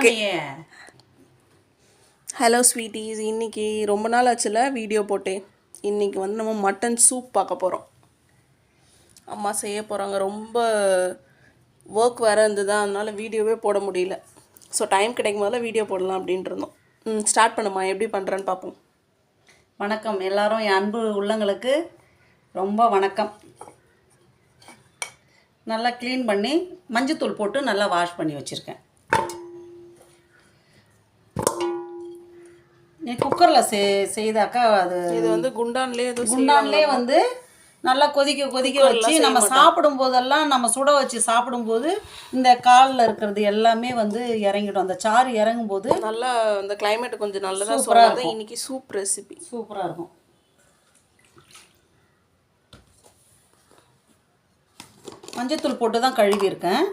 Okay. Hello sweeties, இன்றைக்கி ரொம்ப நாள் ஆச்சுல வீடியோ போட்டேன். இன்றைக்கி வந்து நம்ம மட்டன் சூப் பார்க்க போகிறோம். அம்மா செய்ய போகிறாங்க. ரொம்ப ஒர்க் வேறு இருந்ததா, அதனால் வீடியோவே போட முடியல. ஸோ டைம் கிடைக்கும் போதில் வீடியோ போடலாம் அப்படின்ட்டு இருந்தோம். ஸ்டார்ட் பண்ணுமா, எப்படி பண்ணுறேன்னு பார்ப்போம். வணக்கம் எல்லாரும், என் அன்பு உள்ளங்களுக்கு ரொம்ப வணக்கம். நல்லா க்ளீன் பண்ணி மஞ்சத்தூள் போட்டு நல்லா வாஷ் பண்ணி வச்சுருக்கேன். நீ குக்கரில் செய்தாக்கா அது இது வந்து குண்டான்லேயே வந்து நல்லா கொதிக்க வச்சு நம்ம சாப்பிடும் போதெல்லாம், நம்ம சுட வச்சு சாப்பிடும்போது இந்த காலில் இருக்கிறது எல்லாமே வந்து இறங்கிடும். அந்த சாறு இறங்கும் போது நல்லா அந்த கிளைமேட் கொஞ்சம் நல்லதாக சொல்கிறது. இன்னைக்கு சூப் ரெசிபி சூப்பராக இருக்கும். மஞ்சத்தூள் போட்டு தான் கழுவியிருக்கேன்.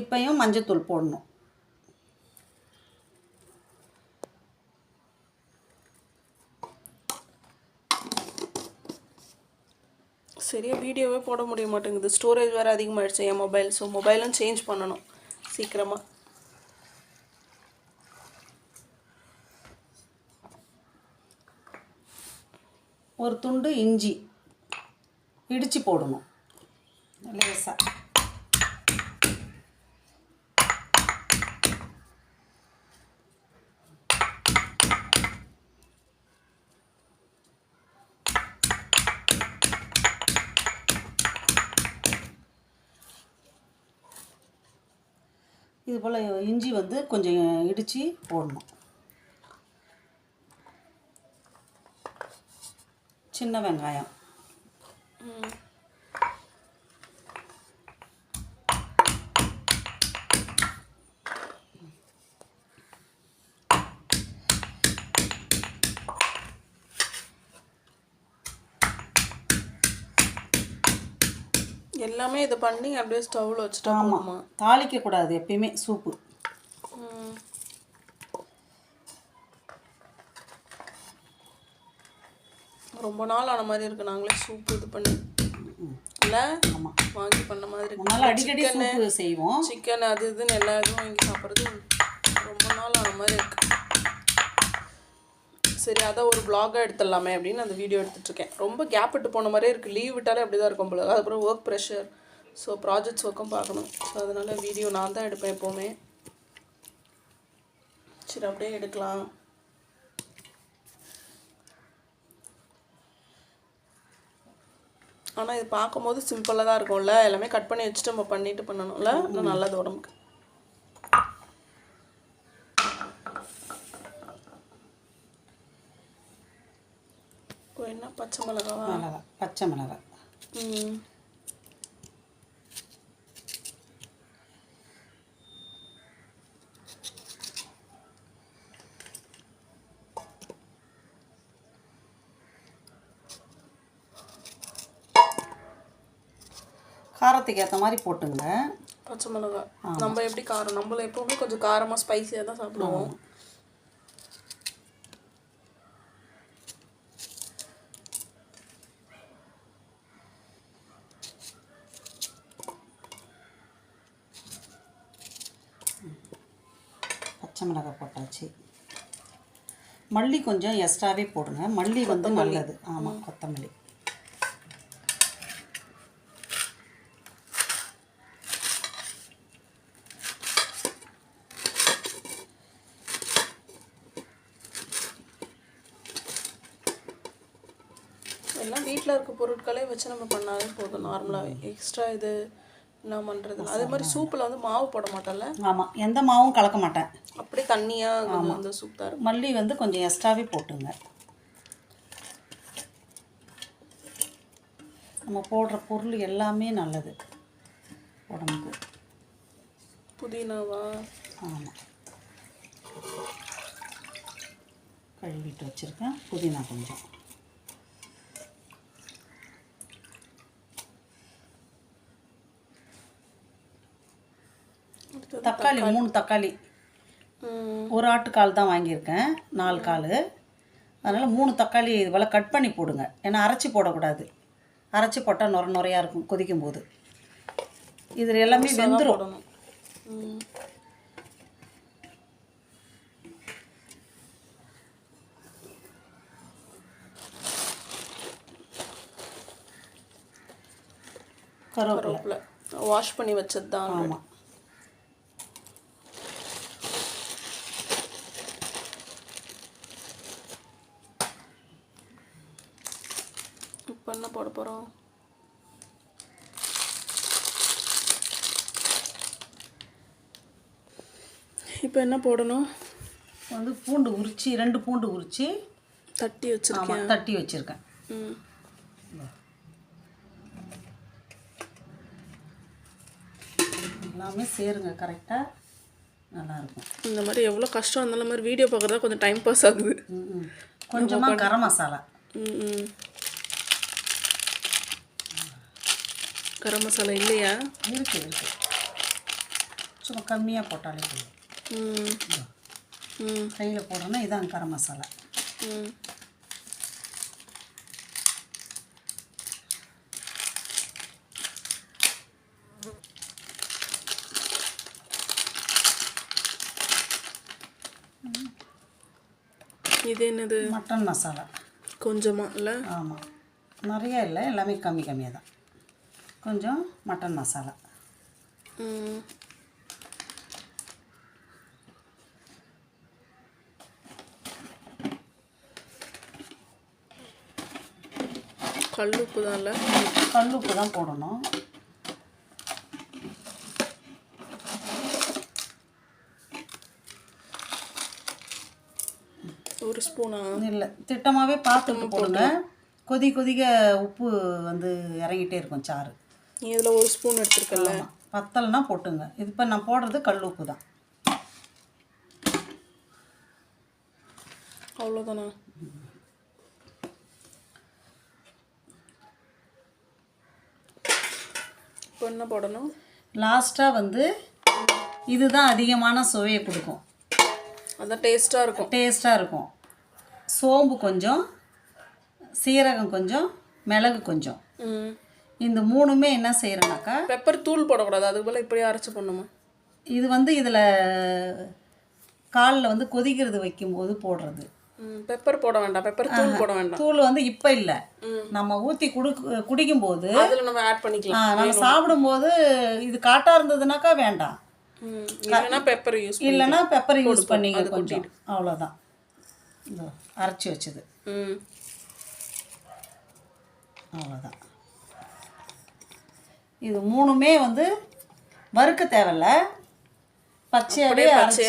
இப்போயும் மஞ்சத்தூள் போடணும். சரியா வீடியோவே போட முடிய மாட்டேங்குது. ஸ்டோரேஜ் வேறு அதிகமாகிடுச்சு என் மொபைல். ஸோ மொபைலும் சேஞ்ச் பண்ணணும் சீக்கிரமாக. ஒரு துண்டு இஞ்சி இடித்து போடணும் லேசாக. இது போல் இஞ்சி வந்து கொஞ்சம் இடித்து போடணும். சின்ன வெங்காயம் எல்லாமே இது பண்ணி அப்படியே ஸ்டவ்வில் வச்சுட்டா. ஆமாம், தாளிக்கக்கூடாது எப்பயுமே சூப்பு. ரொம்ப நாள் ஆன மாதிரி இருக்குது நாங்களே சூப் இது பண்ணி. இல்லை ஆமாம், வாங்கி பண்ண மாதிரி இருக்கு. நல்லா அடிக்கடி சூப்பு செய்வோம். சிக்கன் அது இதுன்னு எல்லா இதுவும் வாங்கி சாப்பிட்றது ரொம்ப நாள் ஆன மாதிரி இருக்கு. சரி, அதை ஒரு vlog-ஆ எடுத்துடலாமே அப்படின்னு அந்த வீடியோ எடுத்துகிட்ருக்கேன். ரொம்ப கேப் விட்டு போன மாதிரியே இருக்குது. லீவ் விட்டாலே அப்படி தான் இருக்கும் போல. அதுக்கப்புறம் ஒர்க் ப்ரெஷர், ஸோ ப்ராஜெக்ட்ஸ் ஒர்க்கும் பார்க்கணும். ஸோ அதனால் வீடியோ நான் தான் எடுப்பேன் எப்போவுமே. சரி, அப்படியே எடுக்கலாம். ஆனால் இது பார்க்கும்போது சிம்பிளாக தான் இருக்கும்ல. எல்லாமே கட் பண்ணி வச்சுட்டு நம்ம பண்ணிட்டு பண்ணணும்ல. இன்னும் நல்லது உடம்புக்கு. என்ன பச்சை மிளகாவா? பச்சை மிளகாய். காரத்துக்கு ஏற்ற மாதிரி போட்டுங்க பச்சை மிளகாய். நம்ம எப்படி காரம், நம்மள எப்போவுமே கொஞ்சம் காரமாக ஸ்பைஸியாக தான் சாப்பிடுவோம். பச்சை மிளகாய் போட்டாச்சு. மல்லி கொஞ்சம் எக்ஸ்ட்ராவே போடுங்க. மல்லி வந்து நல்லது. ஆமாம், கொத்தமல்லி. எல்லாம் வீட்டில் இருக்க பொருட்களே வச்சு நம்ம பண்ணாலே போதும். நார்மலாகவே எக்ஸ்ட்ரா இது என்ன பண்ணுறது. அதே மாதிரி சூப்பில் வந்து மாவு போட மாட்டேன்ல. ஆமாம், எந்த மாவும் கலக்க மாட்டேன். அப்படியே தண்ணியாக வந்து சூப் தான். மல்லி வந்து கொஞ்சம் எக்ஸ்ட்ராவே போட்டுங்க. நம்ம போடுற பொருள் எல்லாமே நல்லது உடம்புக்கு. புதினாவா? ஆமாம், கழுவிட்டு வச்சுருக்கேன். புதினா கொஞ்சம். தக்காளி 3 தக்காளி. ஒரு ஆட்டுக்கால் தான் வாங்கியிருக்கேன், 4 கால். அதனால் 3 தக்காளி இது போல் கட் பண்ணி போடுங்க. ஏன்னா அரைச்சி போடக்கூடாது. அரைச்சி போட்டால் நுரையாக இருக்கும் கொதிக்கும் போது. இதில் எல்லாமே வெந்துடும். கருவேப்பிலை. வாஷ் பண்ணி வச்சது தான். ஆமாம். இப்போ என்ன போட போகிறோம்? இப்போ என்ன போடணும்? வந்து பூண்டு உரித்து 2 பூண்டு உரித்து தட்டி வச்சுருக்கேன். தட்டி வச்சுருக்கேன். எல்லாமே சேருங்க கரெக்டாக, நல்லாயிருக்கும். இந்த மாதிரி எவ்வளோ கஷ்டம் இருந்தாலும் மாதிரி வீடியோ பார்க்குறதா கொஞ்சம் டைம் பாஸ் ஆகுது. கொஞ்சமாக கரம் மசாலா. கரம் மசாலா இல்லையா? இருக்கு. சும்மா கம்மியாக போட்டாலே போதும். கையில் போடணும்னா இதான் கரம் மசாலா. இது என்னது? மட்டன் மசாலா. கொஞ்சமாக இல்லை? ஆமாம், நிறைய இல்லை, எல்லாமே கம்மியாக தான். கொஞ்சம் மட்டன் மசாலா. கல்லுப்பு தான் இல்லை? கல்லுப்பு தான் போடணும். ஒரு ஸ்பூனா? இல்லை, திட்டமாகவே பார்த்துட்டு போடுங்க. கொதிக்க உப்பு வந்து இறங்கிட்டே இருக்கும் சாறு. நீ இதில் ஒரு ஸ்பூன் எடுத்துருக்கல, பத்தலைனா போட்டுங்க. இது இப்போ நான் போடுறது கல் உப்பு தான். அவ்வளோதானா? இப்போ என்ன போடணும்? லாஸ்ட்டாக வந்து இதுதான் அதிகமான சுவையை கொடுக்கும். அதான் டேஸ்ட்டாக இருக்கும். சோம்பு கொஞ்சம், சீரகம் கொஞ்சம், மிளகு கொஞ்சம். இந்த 3மே என்ன செய்கிறேன்னாக்கா, பெப்பர் தூள் போடக்கூடாது, அதுக்கு போல் இப்படியே அரைச்சி பண்ணுமா? இது வந்து இதில் காலில் வந்து கொதிக்கிறது வைக்கும்போது போடுறது. பெப்பர் போட வேண்டாம், பெப்பர் தூள் போட வேண்டாம். தூள் வந்து இப்போ இல்லை, நம்ம ஊற்றி குடிக்கும்போது அதில் நம்ம ஆட் பண்ணிக்கலாம். நம்ம சாப்பிடும்போது இது காட்டாக இருந்ததுனாக்கா வேண்டாம், இல்லைன்னா பெப்பர் யூஸ் பண்ணிங்க கொஞ்சம், அவ்வளோதான். இந்த அரைச்சி வச்சது அவ்வளோதான். இது 3மே வந்து வறுக்க தேவையில்ல, பச்சையாகவே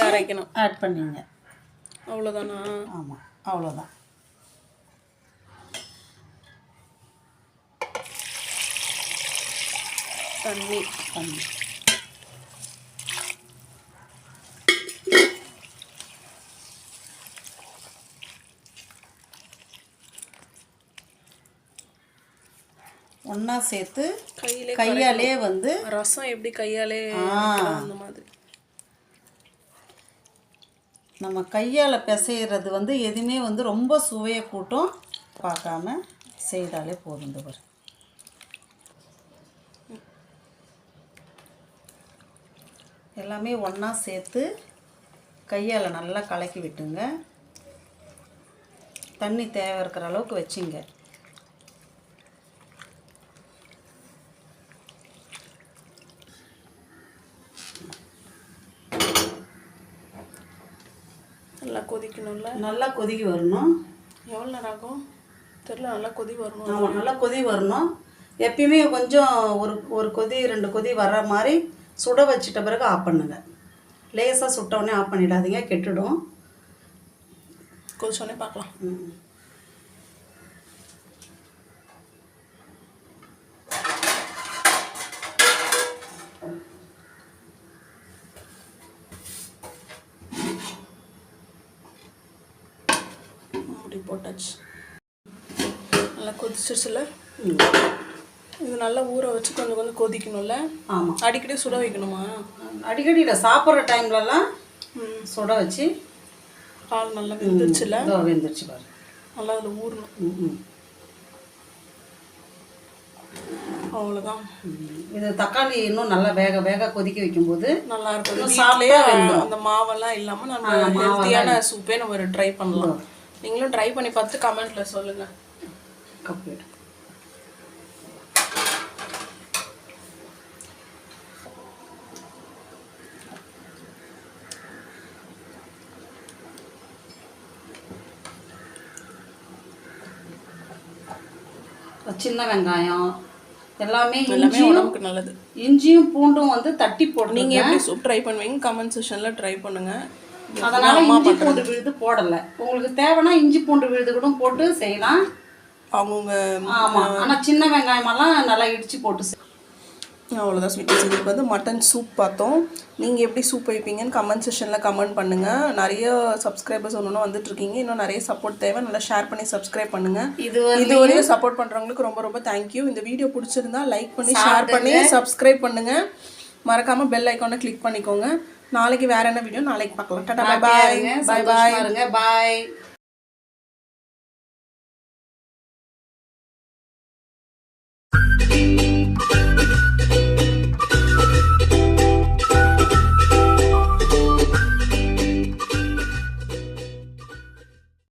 அரைக்கணும், ஆட் பண்ணிங்க. அவ்வளோதானா? ஆமாம், அவ்வளோதான். தண்ணி ஒன்றா சேர்த்து கையாலே வந்து ரசம் எப்படி கையாலே அந்த மாதிரி நம்ம கையால் பிசைகிறது வந்து எதுவுமே வந்து ரொம்ப சுவையை கூட்டும் பார்க்காம செய்தாலே போதும். எல்லாமே ஒன்றா சேர்த்து கையால் நல்லா கலக்கி விட்டுங்க. தண்ணி தேவை இருக்கிற அளவுக்கு வச்சுங்க. நல்லா கொதிக்கணும்ல? நல்லா கொதிக்க வரணும். எவ்வளோ நேரம் ஆகும் தெரியல, நல்லா கொதி வரணும். ஆமாம், நல்லா கொதி வரணும். எப்பயுமே கொஞ்சம் ஒரு கொதி 2 கொதி வர்ற மாதிரி சுட வச்சிட்ட பிறகு ஆஃப் பண்ணுங்க. லேசாக சுட்டவுடனே ஆஃப் பண்ணிடாதீங்க, கெட்டுடும். கொதிச்சோடனே பார்க்கலாம். போட்டாச்சு, நல்லா கொதிச்சிருச்சுல. இது நல்லா ஊற வச்சு கொஞ்சம் கொதிக்கணும்ல? ஆமாம். அடிக்கடி சுட வைக்கணுமா? அடிக்கடி இல்லை, சாப்பிட்ற டைம்லலாம் சுட வச்சு. பால் நல்லா வெந்துருச்சுல? வெந்துருச்சு பாரு, நல்லா அதில் ஊறணும். அவ்வளோதான். இது தக்காளி இன்னும் நல்லா வேக கொதிக்க வைக்கும்போது நல்லா இருக்கும். சாப்பிட்டே அந்த மாவெல்லாம் இல்லாமல் நம்ம ஹெல்த்தியான சூப்பே நம்ம ட்ரை பண்ணலாம். நீங்களும் ட்ரை பண்ணி பார்த்து கமெண்ட்டில் சொல்லுங்கள். சின்ன வெங்காயம் எல்லாமே எல்லாமே உடம்புக்கு நல்லது. இஞ்சியும் பூண்டும் வந்து தட்டி போட்டு நீங்கள் எப்படி சூப் ட்ரை பண்ணுவீங்க கமெண்ட் செக்ஷனில் ட்ரை பண்ணுங்கள். அதனால் இஞ்சி பூண்டு விழுது போடலை. உங்களுக்கு தேவைன்னா இஞ்சி பூண்டு விழுது கூட போட்டு செய்யலாம் அவங்கவுங்க. ஆமாம், ஆனால் சின்ன வெங்காயமெல்லாம் நல்லா இடித்து போட்டு அவ்வளோதான் ஸ்வீட்ஸ். இதுக்கு வந்து மட்டன் சூப் பார்த்தோம். நீங்கள் எப்படி சூப் வைப்பீங்கன்னு கமெண்ட் செக்ஷனில் கமெண்ட் பண்ணுங்கள். நிறைய சப்ஸ்கிரைபர்ஸ் ஒன்று வந்துட்டுருக்கீங்க. இன்னும் நிறைய சப்போர்ட் தேவை. நல்லா ஷேர் பண்ணி சப்ஸ்கிரைப் பண்ணுங்கள். இதுவரையும் சப்போர்ட் பண்ணுறவங்களுக்கு ரொம்ப ரொம்ப தேங்க்யூ. இந்த வீடியோ பிடிச்சிருந்தா லைக் பண்ணி ஷேர் பண்ணி சப்ஸ்கிரைப் பண்ணுங்கள். மறக்காமல் பெல் ஐக்கானை கிளிக் பண்ணிக்கோங்க. நாளைக்கு வேறு என்ன வீடியோ நாளைக்கு பார்க்கலாம். டாடா, பாய் பாய். பாய்.